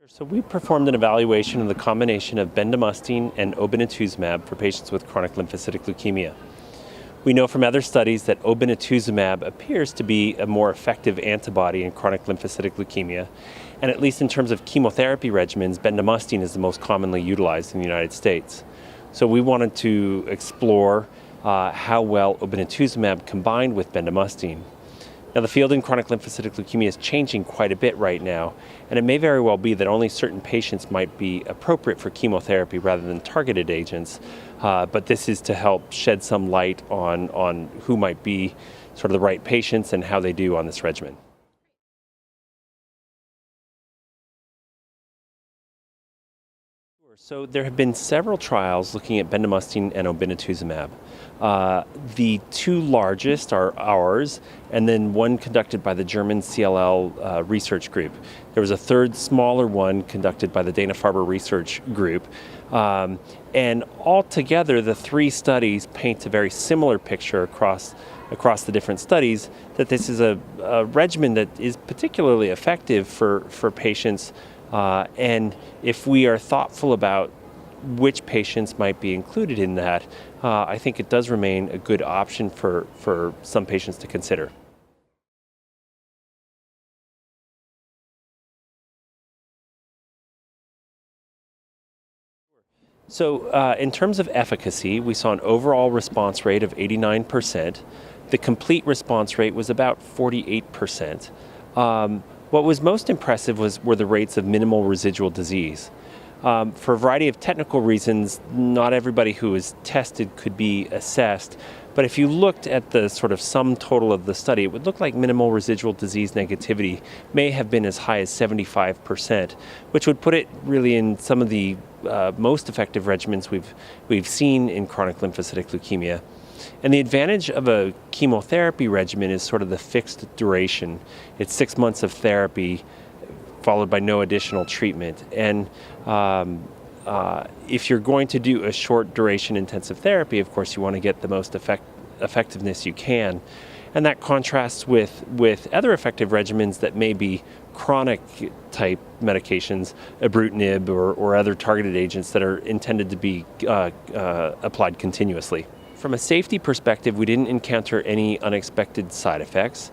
So we performed an evaluation of the combination of bendamustine and obinutuzumab for patients with chronic lymphocytic leukemia. We know from other studies that obinutuzumab appears to be a more effective antibody in chronic lymphocytic leukemia, and at least in terms of chemotherapy regimens, bendamustine is the most commonly utilized in the United States. So we wanted to explore how well obinutuzumab combined with bendamustine. Now, the field in chronic lymphocytic leukemia is changing quite a bit right now, and it may very well be that only certain patients might be appropriate for chemotherapy rather than targeted agents, but this is to help shed some light on who might be sort of the right patients and how they do on this regimen. So there have been several trials looking at bendamustine and obinutuzumab. The two largest are ours, and then one conducted by the German CLL research group. There was a third smaller one conducted by the Dana-Farber research group. And altogether, the three studies paint a very similar picture across the different studies, that this is a regimen that is particularly effective for patients. And if we are thoughtful about which patients might be included in that, I think it does remain a good option for some patients to consider. So in terms of efficacy, we saw an overall response rate of 89%. The complete response rate was about 48%. What was most impressive were the rates of minimal residual disease. For a variety of technical reasons, not everybody who was tested could be assessed, but if you looked at the sort of sum total of the study, it would look like minimal residual disease negativity may have been as high as 75%, which would put it really in some of the most effective regimens we've seen in chronic lymphocytic leukemia. And the advantage of a chemotherapy regimen is sort of the fixed duration. It's 6 months of therapy followed by no additional treatment. And if you're going to do a short duration intensive therapy, of course, you want to get the most effectiveness you can. And that contrasts with other effective regimens that may be chronic type medications, ibrutinib or other targeted agents that are intended to be applied continuously. From a safety perspective, we didn't encounter any unexpected side effects.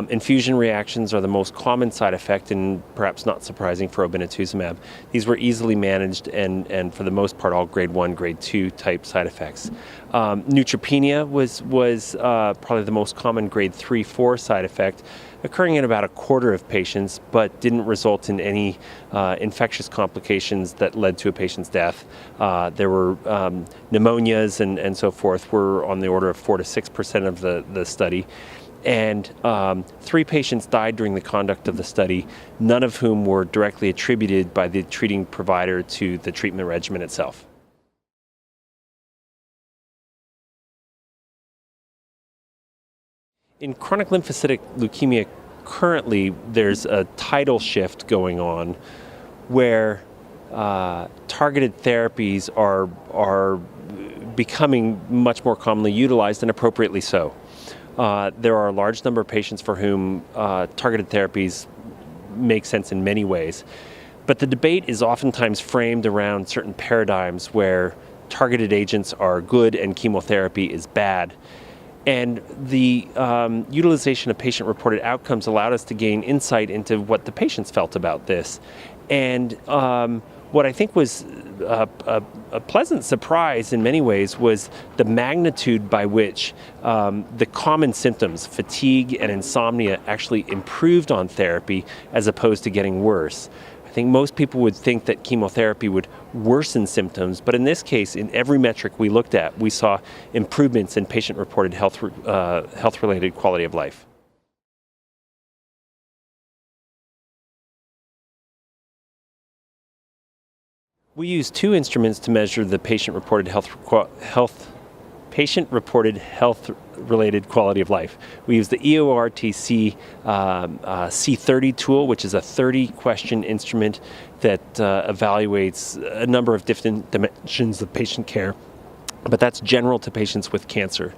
Infusion reactions are the most common side effect, and perhaps not surprising for obinutuzumab. These were easily managed and for the most part all grade 1, grade 2 type side effects. Neutropenia was probably the most common grade 3, 4 side effect, occurring in about a quarter of patients, but didn't result in any infectious complications that led to a patient's death. There were pneumonias and so forth were on the order of 4 to 6% of the study. And 3 patients died during the conduct of the study, none of whom were directly attributed by the treating provider to the treatment regimen itself. In chronic lymphocytic leukemia, currently there's a tidal shift going on where targeted therapies are becoming much more commonly utilized, and appropriately so. There are a large number of patients for whom targeted therapies make sense in many ways. But the debate is oftentimes framed around certain paradigms where targeted agents are good and chemotherapy is bad. And the utilization of patient-reported outcomes allowed us to gain insight into what the patients felt about this. And what I think was a pleasant surprise in many ways was the magnitude by which the common symptoms, fatigue and insomnia, actually improved on therapy as opposed to getting worse. I think most people would think that chemotherapy would worsen symptoms, but in this case, in every metric we looked at, we saw improvements in patient-reported health-related quality of life. We use 2 instruments to measure the patient-reported health-related quality of life. We use the EORTC C30 tool, which is a 30-question instrument that evaluates a number of different dimensions of patient care, but that's general to patients with cancer.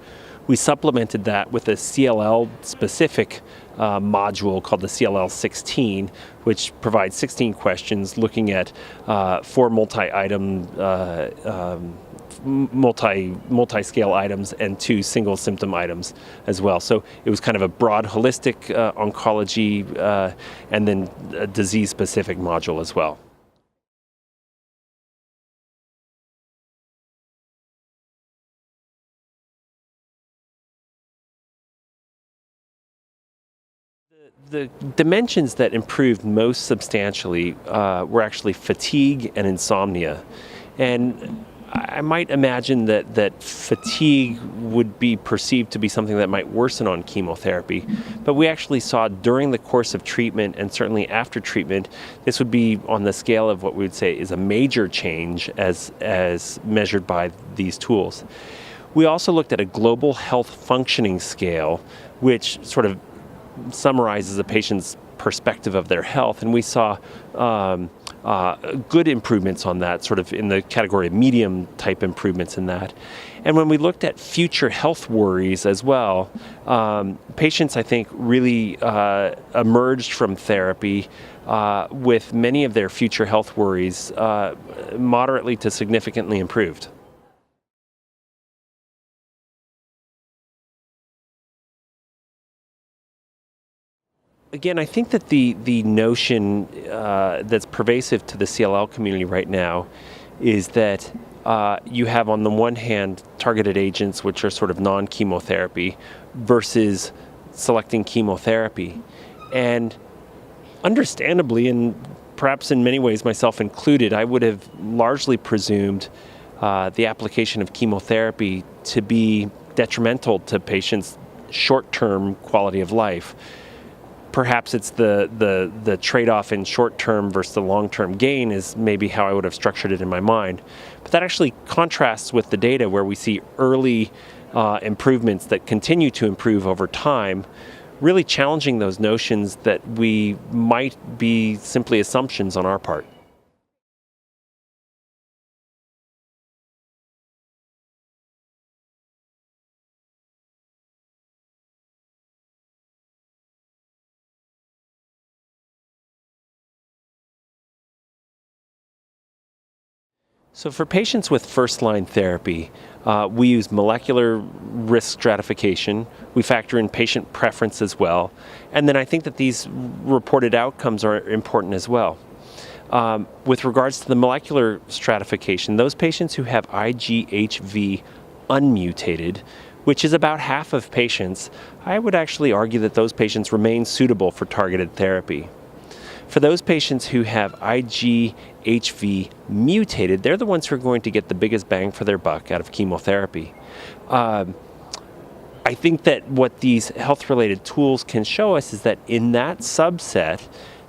We supplemented that with a CLL specific module called the CLL 16, which provides 16 questions looking at 4 multi-scale items and 2 single symptom items as well. So it was kind of a broad holistic oncology and then a disease specific module as well. The dimensions that improved most substantially were actually fatigue and insomnia. And I might imagine that fatigue would be perceived to be something that might worsen on chemotherapy. But we actually saw during the course of treatment and certainly after treatment, this would be on the scale of what we would say is a major change as measured by these tools. We also looked at a global health functioning scale, which sort of summarizes a patient's perspective of their health, and we saw good improvements on that, sort of in the category of medium type improvements in that. And when we looked at future health worries as well, patients I think really emerged from therapy with many of their future health worries moderately to significantly improved. Again, I think that the notion that's pervasive to the CLL community right now is that you have on the one hand targeted agents which are sort of non-chemotherapy versus selecting chemotherapy. And understandably, and perhaps in many ways myself included, I would have largely presumed the application of chemotherapy to be detrimental to patients' short-term quality of life. Perhaps it's the trade-off in short-term versus the long-term gain is maybe how I would have structured it in my mind. But that actually contrasts with the data where we see early improvements that continue to improve over time, really challenging those notions that we might be simply assumptions on our part. So for patients with first-line therapy, we use molecular risk stratification. We factor in patient preference as well. And then I think that these reported outcomes are important as well. With regards to the molecular stratification, those patients who have IGHV unmutated, which is about half of patients, I would actually argue that those patients remain suitable for targeted therapy. For those patients who have IGHV mutated, they're the ones who are going to get the biggest bang for their buck out of chemotherapy. I think that what these health-related tools can show us is that in that subset,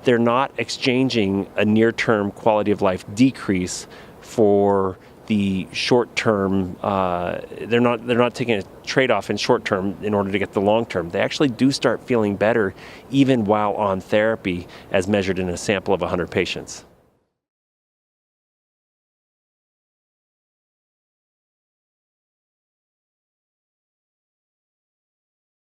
they're not exchanging a near-term quality of life decrease for the short-term. They're not taking a trade-off in short-term in order to get the long-term. They actually do start feeling better even while on therapy, as measured in a sample of 100 patients.